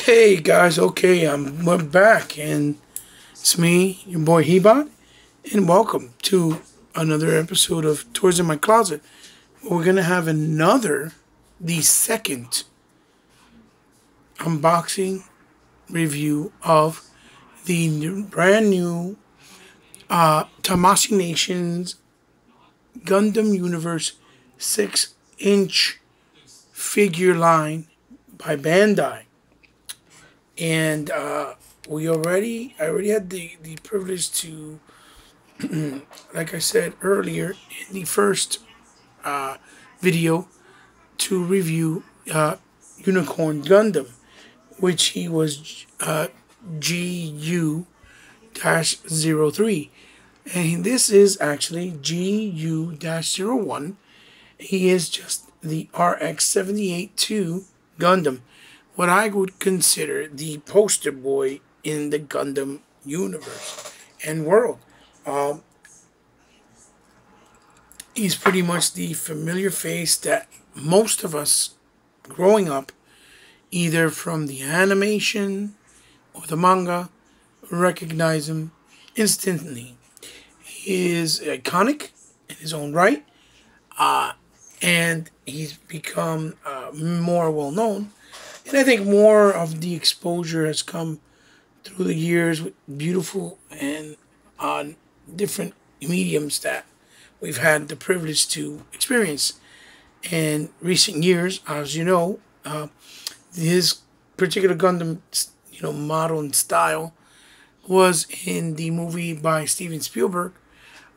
Hey guys, okay, we're back, and it's me, your boy Hebot, and welcome to another episode of Tours in My Closet. We're gonna have the second unboxing review of the brand new Tamashi Nation's Gundam Universe 6-inch figure line by Bandai. And I already had the privilege to, like I said earlier in the first video, to review Unicorn Gundam, which he was GU-03. And this is actually GU-01. He is just the RX-78-2 Gundam, what I would consider the poster boy in the Gundam universe and world. He's pretty much the familiar face that most of us growing up, either from the animation or the manga, recognize him instantly. He is iconic in his own right, and he's become more well known. And I think more of the exposure has come through the years with beautiful and different mediums that we've had the privilege to experience. In recent years, as you know, his particular Gundam, model and style was in the movie by Steven Spielberg,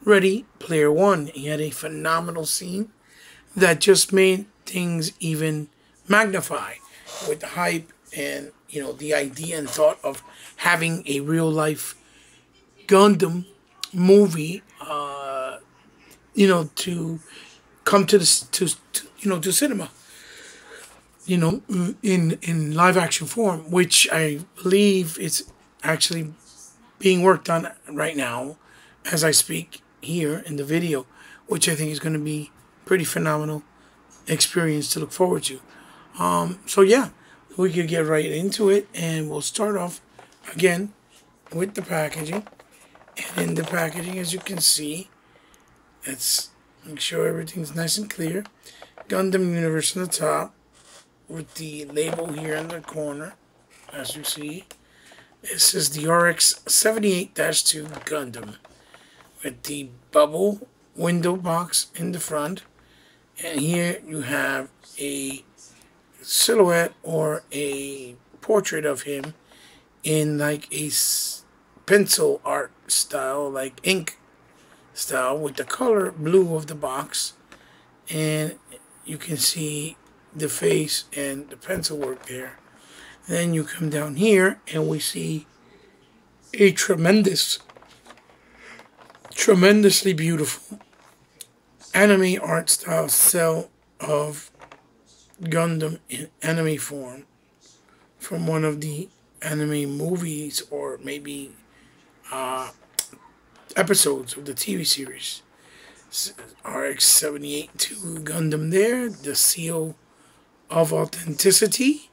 Ready Player One. He had a phenomenal scene that just made things even magnify with the hype and the idea and thought of having a real life Gundam movie to come to to cinema, in live action form, which I believe it's actually being worked on right now as I speak here in the video, which I think is going to be pretty phenomenal experience to look forward to. So yeah, we could get right into it, and we'll start off again with the packaging. And in the packaging, as you can see, let's make sure everything's nice and clear. Gundam Universe on the top, with the label here in the corner, as you see. This is the RX-78-2 Gundam, with the bubble window box in the front. And here you have a silhouette or a portrait of him in like a pencil art style, like ink style, with the color blue of the box. And you can see the face and the pencil work there. Then you come down here and we see a tremendously beautiful anime art style cell of Gundam in anime form from one of the anime movies, or maybe episodes of the TV series. RX-78-2 Gundam there, the seal of authenticity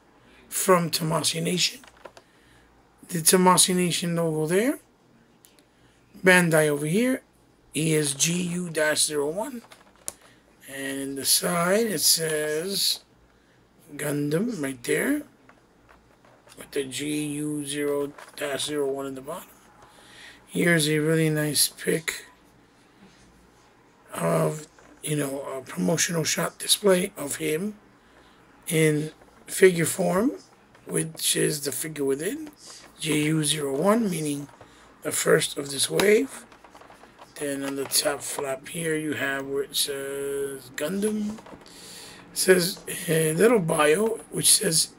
from Tamashi Nation. The Tamashi Nation logo there. Bandai over here. He is GU-01. And in the side it says Gundam right there, with the GU-0-01 in the bottom. Here's a really nice pic of, a promotional shot display of him in figure form, which is the figure within, GU-01, meaning the first of this wave. Then on the top flap here you have where it says Gundam. It says a little bio, which says,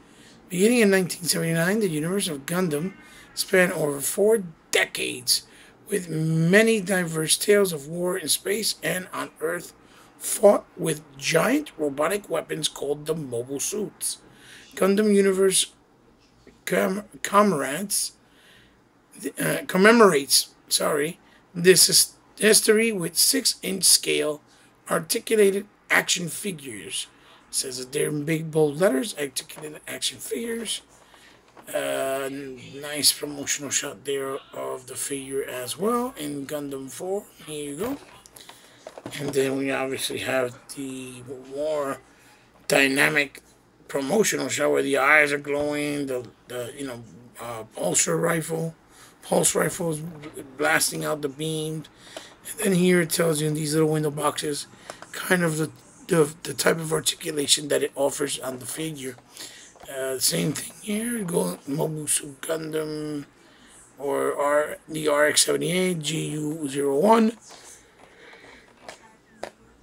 beginning in 1979, the universe of Gundam spanned over 4 decades, with many diverse tales of war in space and on Earth, fought with giant robotic weapons called the mobile suits. Gundam Universe commemorates this history with 6-inch scale articulated action figures. It says it there in big bold letters, articulated action figures, Nice promotional shot there of the figure as well in Gundam 4. Here you go. And then we obviously have the more dynamic promotional shot where the eyes are glowing, pulse rifles blasting out the beams. And then here it tells you in these little window boxes kind of the type of articulation that it offers on the figure. Same thing here, go Mobusu Gundam or the RX-78 GU-01.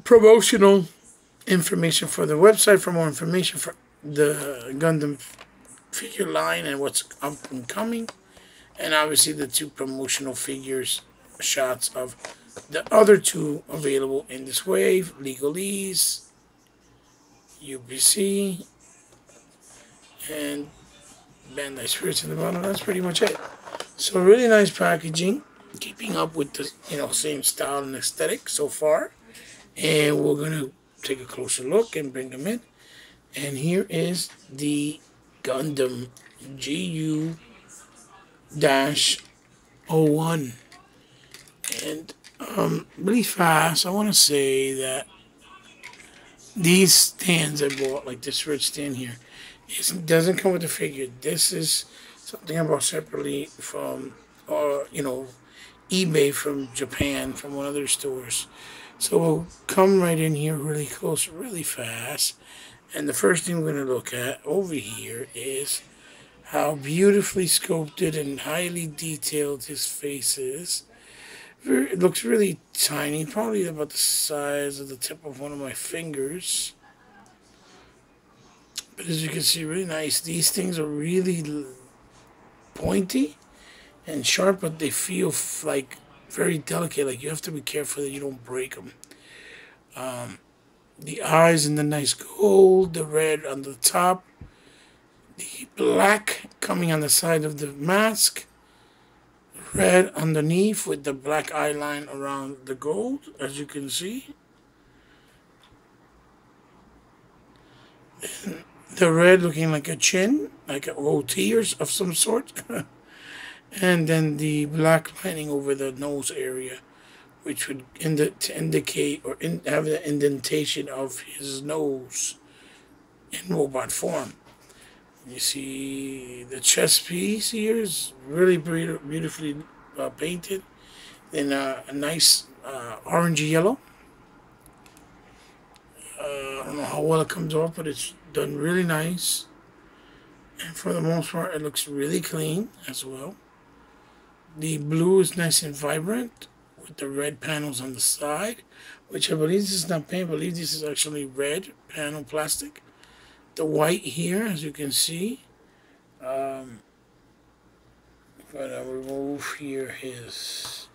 Promotional information for the website for more information for the Gundam figure line and what's up and coming. And obviously the two promotional figures shots of the other two available in this wave, Legalese, UPC, and Bandai Spirits in the bottom. That's pretty much it. So really nice packaging, keeping up with the same style and aesthetic so far. And we're gonna take a closer look and bring them in. And here is the Gundam GU-01. And really fast, I want to say that these stands I bought, like this red stand here, it doesn't come with the figure. This is something I bought separately from, eBay from Japan, from one of their stores. So we'll come right in here really close, really fast. And the first thing we're going to look at over here is how beautifully sculpted and highly detailed his face is. It looks really tiny, probably about the size of the tip of one of my fingers. But as you can see, really nice. These things are really pointy and sharp, but they feel like very delicate. Like you have to be careful that you don't break them. The eyes in the nice gold, the red on the top, the black coming on the side of the mask, red underneath with the black eye line around the gold, as you can see. And the red looking like a chin, like a goatee of some sort. And then the black lining over the nose area, which would indicate or have the indentation of his nose in robot form. You see the chest piece here is really beautifully painted. Then a nice orangey yellow. I don't know how well it comes off, but it's done really nice. And for the most part, it looks really clean as well. The blue is nice and vibrant with the red panels on the side, which I believe this is not paint. I believe this is actually red panel plastic. The white here, as you can see. But I'll remove here his,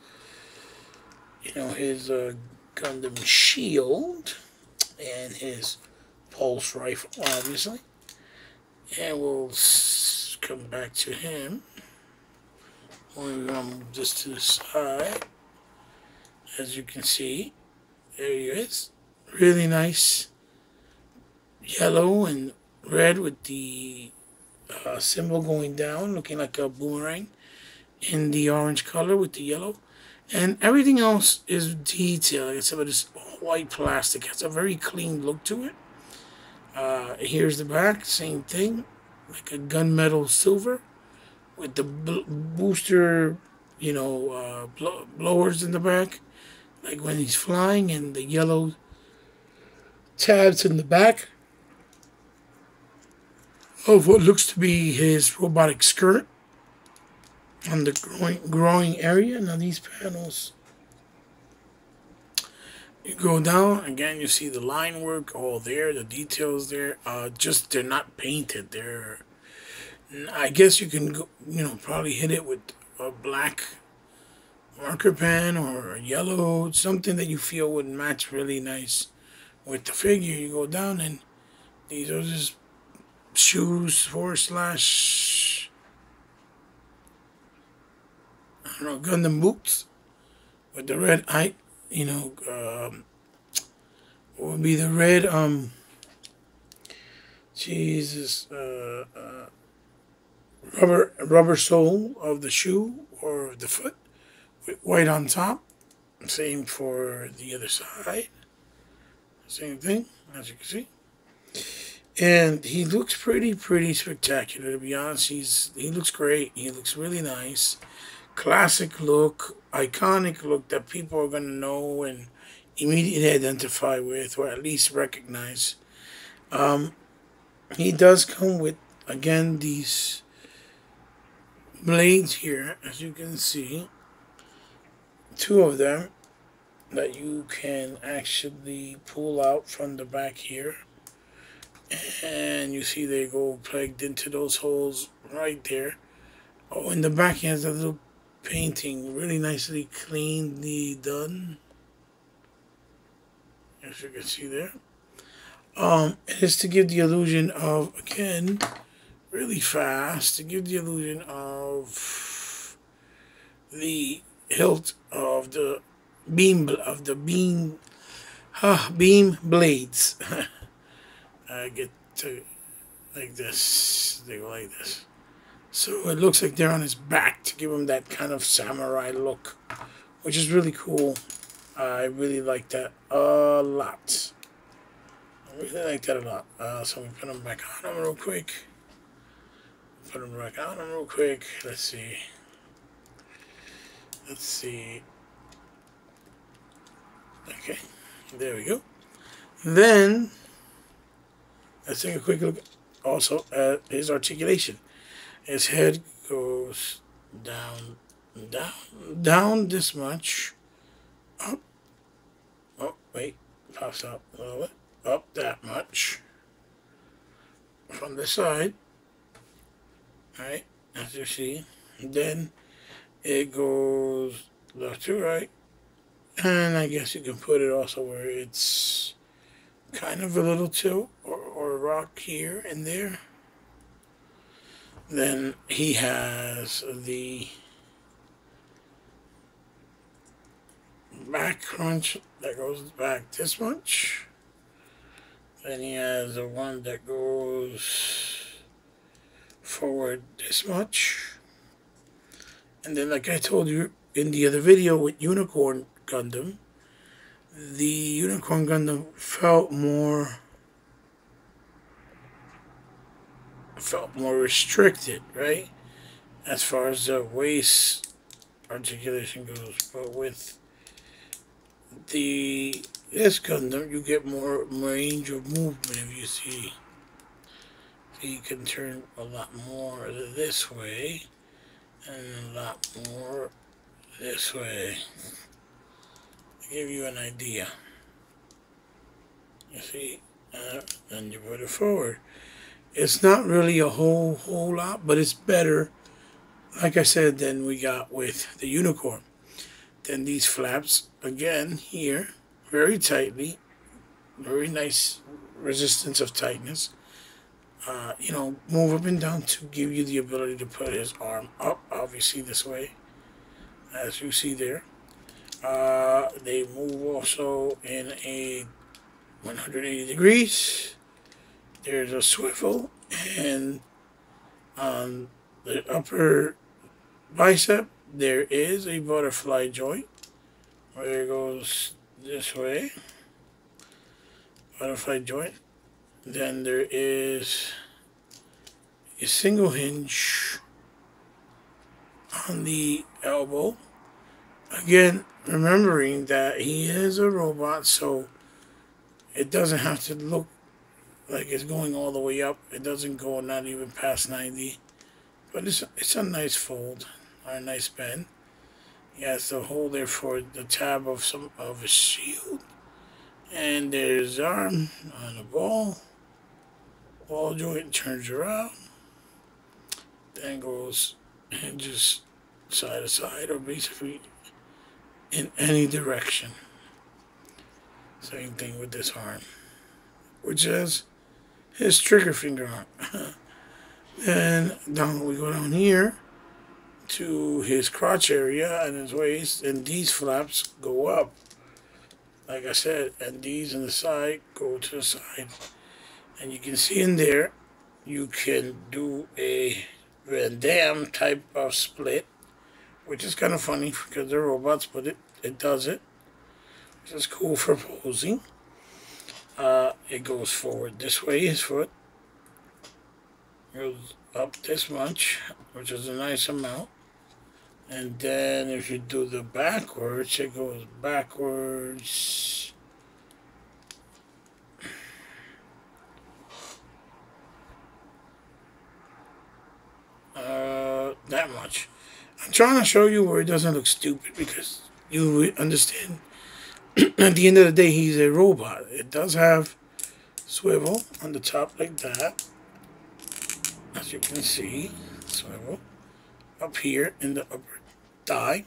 his Gundam shield and his pulse rifle, obviously. And we'll come back to him. We're going to move this to the side. As you can see, there he is. Really nice yellow and red with the symbol going down, looking like a boomerang in the orange color with the yellow. And everything else is detailed. Like I said, but it's white plastic. It has a very clean look to it. Here's the back, same thing, like a gunmetal silver with the booster, blowers in the back, like when he's flying, and the yellow tabs in the back of what looks to be his robotic skirt on the growing area. Now these panels, you go down, again you see the line work all there, the details there, just they're not painted. They're, I guess you can go, probably hit it with a black marker pen or a yellow, something that you feel would match really nice with the figure. You go down and these are just shoes / Gundam boots with the red eye, what would be the red, rubber sole of the shoe or the foot with white on top. Same for the other side. Same thing, as you can see. And he looks pretty spectacular, to be honest. He looks great. He looks really nice. Classic look, iconic look that people are going to know and immediately identify with, or at least recognize. He does come with, again, these blades here, as you can see. Two of them that you can actually pull out from the back here. And you see they go plugged into those holes right there. Oh, in the back he has a little painting, really nicely cleanly done, as you can see there. It is to give the illusion of, again, really fast, to give the illusion of the hilt of the beam blades. I get to like this. They go like this. So it looks like they're on his back to give him that kind of samurai look, which is really cool. I really like that a lot. I really like that a lot. So we put them back on him real quick. Put them back on him real quick. Let's see. Let's see. Okay, there we go. Then let's take a quick look also at his articulation. His head goes down this much. Up. Oh, wait. Pops up a little bit. Up that much. From the side. Alright, as you see. Then it goes left to right. And I guess you can put it also where it's kind of a little tilt or rock here and there. Then he has the back crunch that goes back this much. Then he has the one that goes forward this much. And then, like I told you in the other video with Unicorn Gundam, the Unicorn Gundam felt more restricted, right? As far as the waist articulation goes. But with this Gundam, you get more range of movement, if you see. So you can turn a lot more this way and a lot more this way. To give you an idea. You see, then you put it forward. It's not really a whole lot, but it's better, like I said, than we got with the Unicorn. Then these flaps, again, here, very tightly, very nice resistance of tightness. You know, move up and down to give you the ability to put his arm up, obviously this way, as you see there. They move also in a 180 degrees. There's a swivel, and on the upper bicep there is a butterfly joint where it goes this way, butterfly joint. Then there is a single hinge on the elbow. Again, remembering that he is a robot, so it doesn't have to look like it's going all the way up. It doesn't go not even past 90. But it's a nice fold, or a nice bend. He has the hole there for the tab of his shield. And there's his arm on the ball. Ball joint turns around. Then goes hinges side to side, or basically in any direction. Same thing with this arm, which is his trigger finger arm. Then we go down here to his crotch area and his waist, and these flaps go up, like I said, and these on the side go to the side. And you can see in there, you can do a Van Damme type of split, which is kind of funny because they're robots, but it does it. Which is cool for posing. It goes forward this way, his foot. Goes up this much, which is a nice amount. And then if you do the backwards, it goes backwards. That much. I'm trying to show you where it doesn't look stupid because you understand at the end of the day he's a robot. It does have swivel on the top like that, as you can see. Swivel up here in the upper thigh.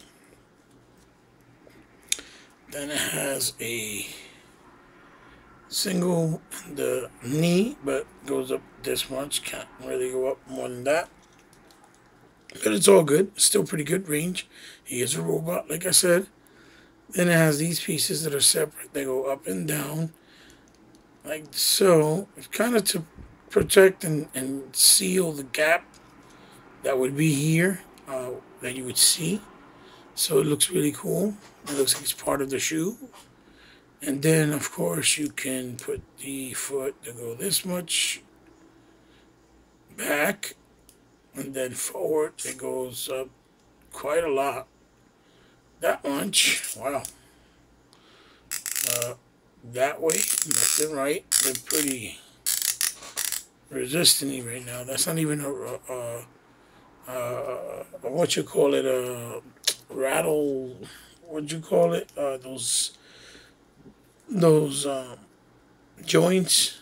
Then it has a single in the knee, but goes up this much. Can't really go up more than that. But it's all good. Still pretty good range. He is a robot, like I said. Then it has these pieces that are separate. They go up and down, like so. It's kind of to protect and seal the gap that would be here, that you would see. So it looks really cool. It looks like it's part of the shoe. And then, of course, you can put the foot to go this much back. And then forward, it goes up quite a lot. That much. Wow. That way, left and right. They're pretty resistant right now. That's not even what you call it, a rattle, what'd you call it? Those joints.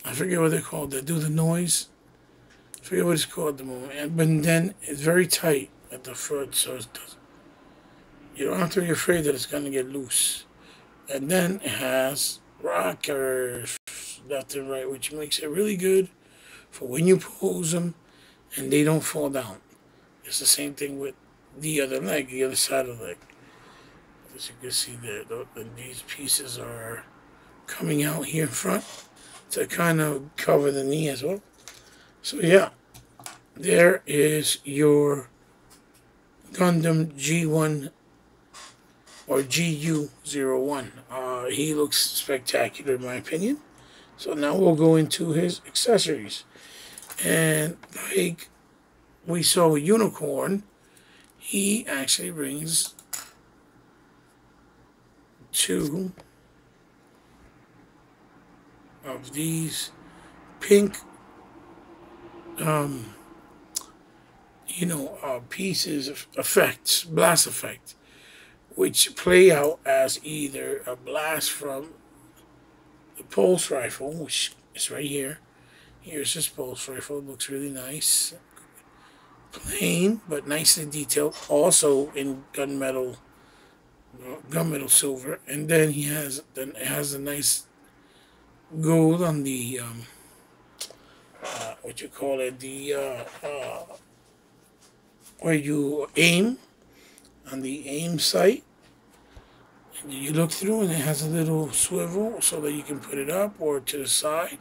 I forget what they're called. They do the noise. I forget what it's called at the moment. But then it's very tight at the foot, so it doesn't. You don't have to be afraid that it's going to get loose. And then it has rockers left and right, which makes it really good for when you pose them and they don't fall down. It's the same thing with the other leg, the other side of the leg. As you can see there, these pieces are coming out here in front to kind of cover the knee as well. So yeah, there is your Gundam G1 or GU01. He looks spectacular in my opinion. So now we'll go into his accessories. And like we saw with Unicorn, he actually brings two of these pink pieces of effects, blast effect, which play out as either a blast from the pulse rifle, which is right here. Here's this pulse rifle. It looks really nice. Plain, but nicely detailed. Also in gunmetal silver. And then it has a nice gold on the what you call it, the where you aim, on the aim sight. And you look through and it has a little swivel so that you can put it up or to the side,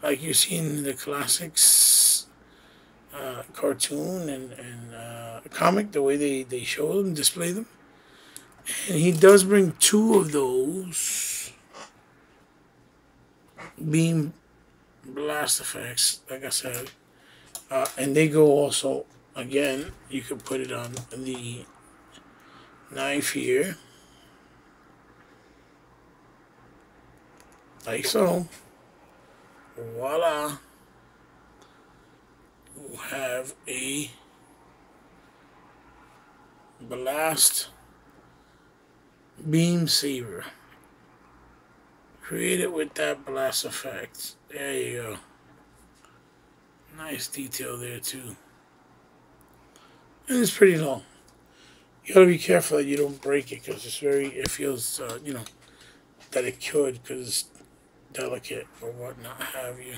like you see in the classics cartoon and comic, the way they show them, display them. And he does bring two of those beam blast effects, like I said, and they go also, again, you can put it on the knife here, like so. Voila, you have a blast beam saber created with that blast effect. There you go. Nice detail there too. And it's pretty long. You gotta be careful that you don't break it because it feels, that it could because it's delicate or whatnot have you.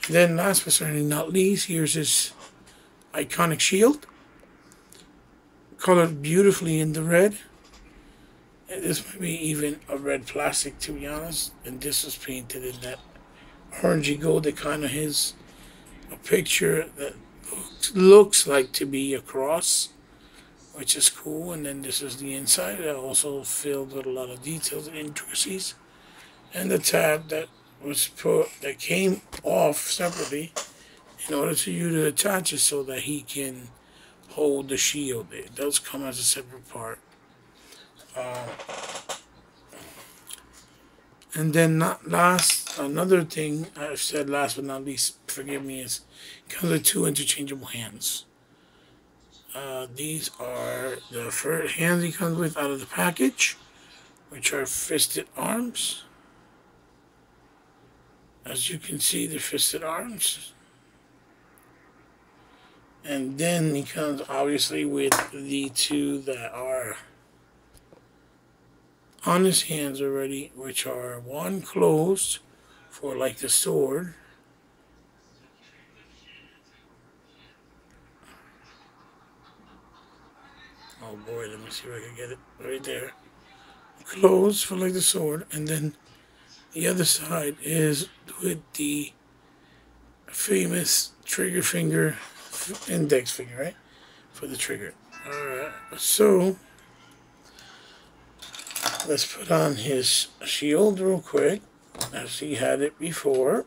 And then last but certainly not least, here's this iconic shield. Colored beautifully in the red. And this might be even a red plastic, to be honest. And this is painted in that orangey gold that kind of his a picture that looks like to be a cross, which is cool. And then this is the inside. I also filled with a lot of details and intricacies. And the tab that was put, that came off separately in order to you to attach it so that he can hold the shield. It does come as a separate part. And then another thing I've said last but not least, forgive me, is it comes with 2 interchangeable hands. These are the first hands he comes with out of the package, which are fisted arms. As you can see, the fisted arms. And then he comes obviously with the 2 that are on his hands already, which are one closed for like the sword. Oh boy, let me see if I can get it right there. Closed for like the sword, and then the other side is with the famous trigger finger, index finger, right? For the trigger. Alright, so let's put on his shield real quick, as he had it before.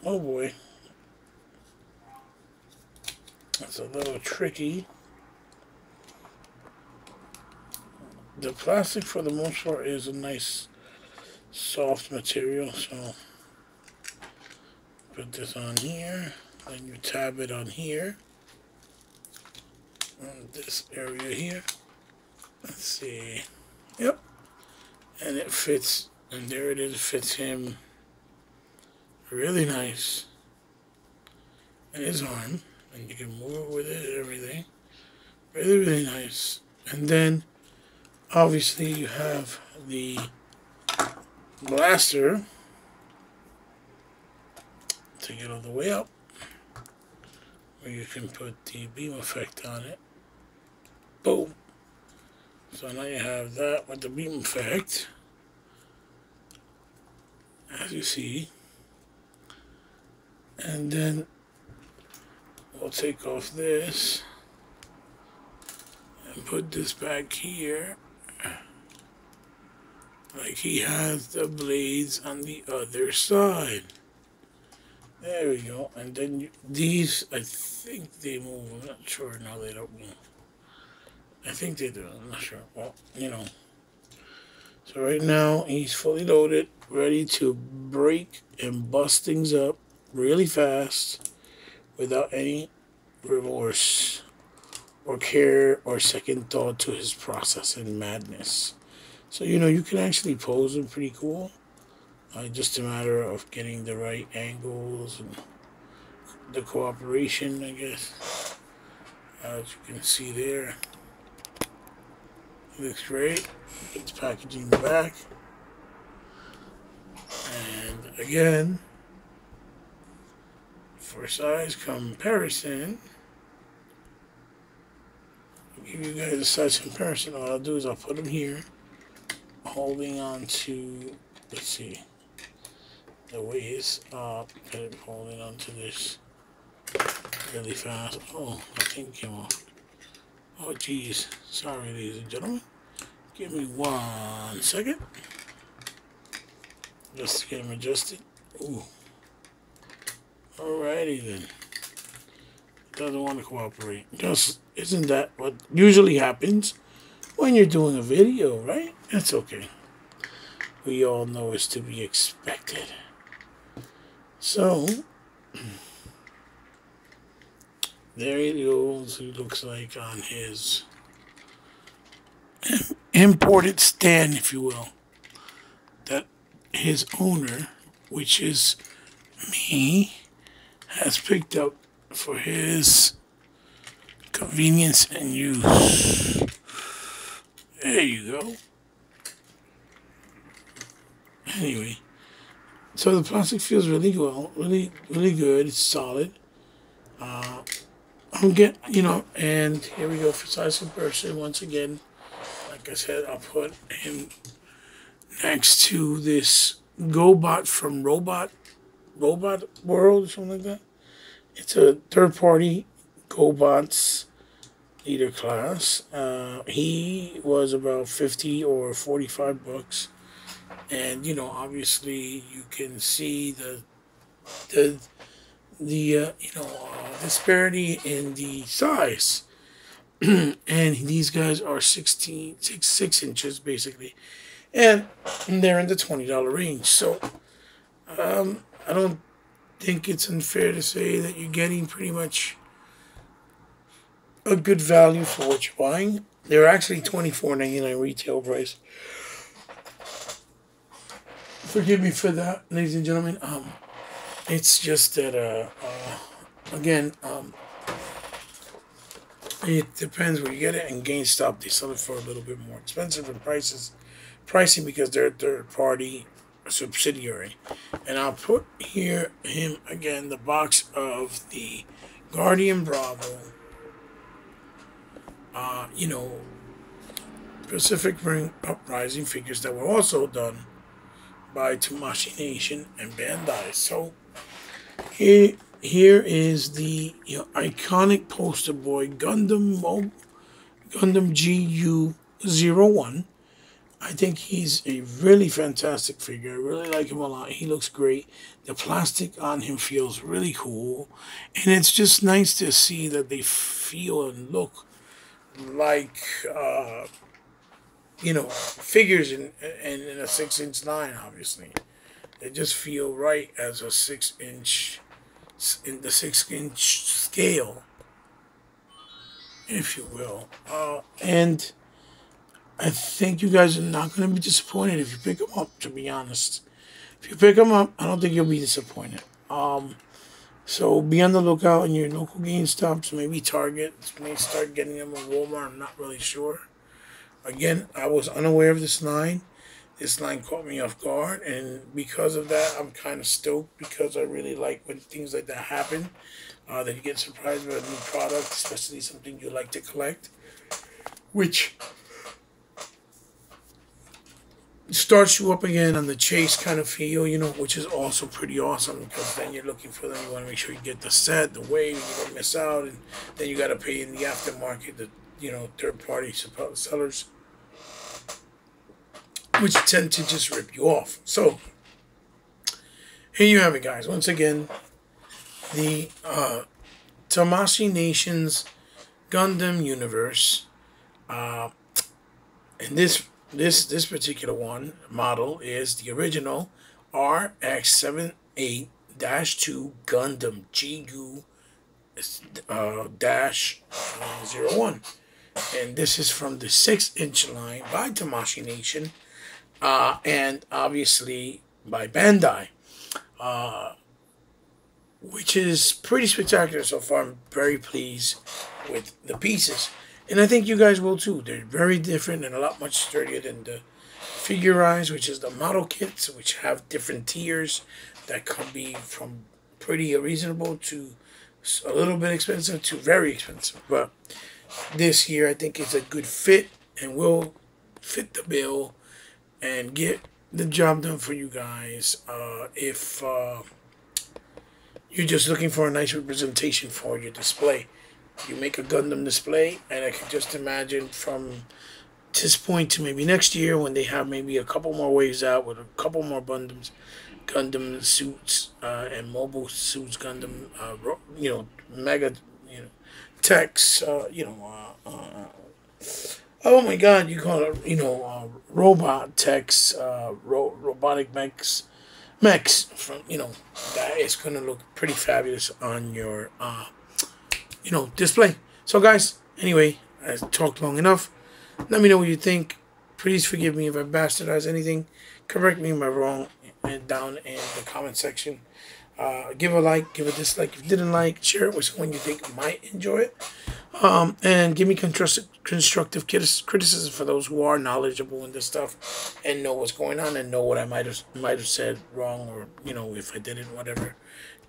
Oh boy. That's a little tricky. The plastic, for the most part, is a nice soft material, so put this on here, then you tab it on here, on this area here. Let's see. Yep. And it fits, and there it is, fits him really nice in his arm, and you can move with it, everything. Really, really nice. And then obviously you have the blaster. Take it all the way up, where you can put the beam effect on it. Boom. So now you have that with the beam effect, as you see. And then we'll take off this and put this back here, like he has the blades on the other side. There we go. And then these, I think they move. I'm not sure. No, they don't move. I think they do. I'm not sure. Well, you know. So right now, he's fully loaded, ready to break and bust things up really fast without any remorse or care or second thought to his process and madness. So, you know, you can actually pose him pretty cool. Just a matter of getting the right angles and the cooperation, I guess. As you can see there, it looks great. It's packaging the back. And again, for size comparison, I'll give you guys a size comparison. All I'll do is I'll put them here, holding on to, let's see, the waist up, kind of holding onto this really fast. Oh, that thing came off. Oh, geez. Sorry, ladies and gentlemen. Give me 1 second. Just to get them adjusted. Ooh. Alrighty then. Doesn't want to cooperate. Just, isn't that what usually happens when you're doing a video, right? That's okay. We all know it's to be expected. So, there he goes. He looks like on his imported stand, if you will, that his owner, which is me, has picked up for his convenience and use. There you go. Anyway. So the plastic feels really well, really good. It's solid. I'm getting, you know, and here we go for size comparison. Once again, like I said, I'll put him next to this GoBot from Robot World or something like that. It's a third-party GoBots leader class. He was about 50 or 45 bucks, and obviously you can see the disparity in the size. And these guys are 6 inches basically, and they're in the $20 range. So I don't think it's unfair to say that you're getting pretty much a good value for what you're buying. They're actually $24.99 retail price. Forgive me for that, ladies and gentlemen. It's just that again, it depends where you get it. And GameStop, they sell it for a little bit more expensive in pricing because they're a third party subsidiary. And I'll put here him again, the box of the Guardian Bravo, Pacific Rim Uprising figures that were also done by Tamashi Nation and Bandai. So here is the iconic poster boy Gundam GU-01. I think he's a really fantastic figure. I really like him a lot. He looks great. The plastic on him feels really cool. And it's just nice to see that they feel and look like, figures in a 6-inch line, obviously. They just feel right as a 6-inch, in the 6-inch scale, if you will. And I think you guys are not going to be disappointed if you pick them up, to be honest. If you pick them up, I don't think you'll be disappointed. So be on the lookout in your local GameStops, maybe Target. May start getting them at Walmart. I'm not really sure. Again, I was unaware of this line. This line caught me off guard, and because of that, I'm kind of stoked because I really like when things like that happen. That you get surprised by a new product, especially something you like to collect, which starts you up again on the chase kind of feel, which is also pretty awesome because then you're looking for them. You want to make sure you get the set, the wave, you don't miss out, and then you got to pay in the aftermarket, the third-party sellers, which tend to just rip you off. So here you have it, guys. Once again, the Tamashi Nation's Gundam Universe, and this particular one model is the original RX-78-2 Gundam GU-01. And this is from the 6-inch line by Tamashi Nation, and obviously by Bandai, which is pretty spectacular so far. I'm very pleased with the pieces. And I think you guys will too. They're very different and a lot much sturdier than the Figurize, which is the model kits, which have different tiers that could be from pretty reasonable to a little bit expensive to very expensive. But this here, I think, is a good fit and will fit the bill and get the job done for you guys. If you're just looking for a nice representation for your display, you make a Gundam display, and I can just imagine from this point to maybe next year when they have maybe a couple more waves out with a couple more Gundam suits and mobile suits, Gundam, mega, techs, oh my God, you call it, robot techs, robotic mechs from, that is going to look pretty fabulous on your, display. So guys, anyway, I talked long enough. Let me know what you think. Please forgive me if I bastardized anything. Correct me if I'm wrong down in the comment section. Give a like, give a dislike if you didn't like. Share it with someone you think might enjoy it. And give me constructive criticism for those who are knowledgeable in this stuff and know what's going on and know what I might have said wrong, or if I didn't, whatever.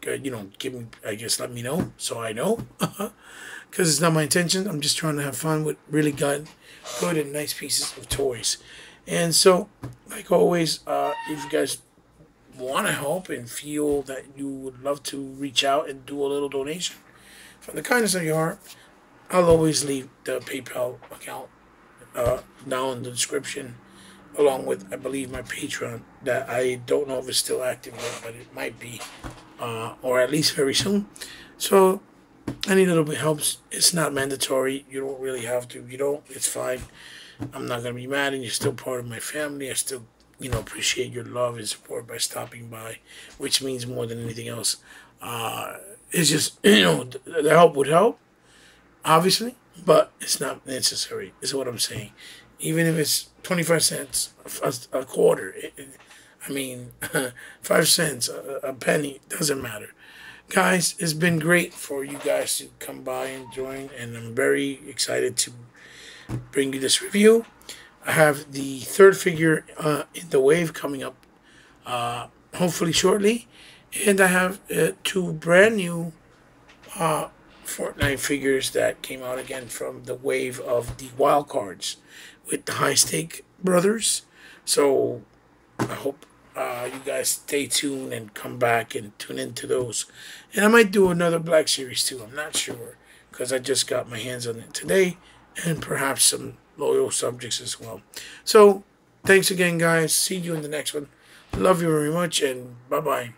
Give me, I guess, let me know so I know, because it's not my intention. I'm just trying to have fun with really good and nice pieces of toys. And so, like always, if you guys want to help and feel that you would love to reach out and do a little donation from the kindness of your heart, I'll always leave the PayPal account down in the description, along with, I believe, my Patreon, that I don't know if it's still active yet, but it might be, or at least very soon. So any little bit helps. It's not mandatory. You don't really have to. You don't, it's fine. I'm not going to be mad, and you're still part of my family. I still, appreciate your love and support by stopping by, which means more than anything else. It's just, the help would help, obviously, but it's not necessary, is what I'm saying. Even if it's 25 cents, a quarter, I mean, 5 cents, a penny, doesn't matter. Guys, it's been great for you guys to come by and join, and I'm very excited to bring you this review. I have the third figure in the wave coming up, hopefully shortly, and I have 2 brand new Fortnite figures that came out again from the wave of the wild cards with the High Stake brothers. So I hope you guys stay tuned and come back and tune into those. And I might do another Black Series too. I'm not sure, because I just got my hands on it today, and perhaps some loyal subjects as well. So thanks again, guys. See you in the next one. Love you very much, and bye-bye.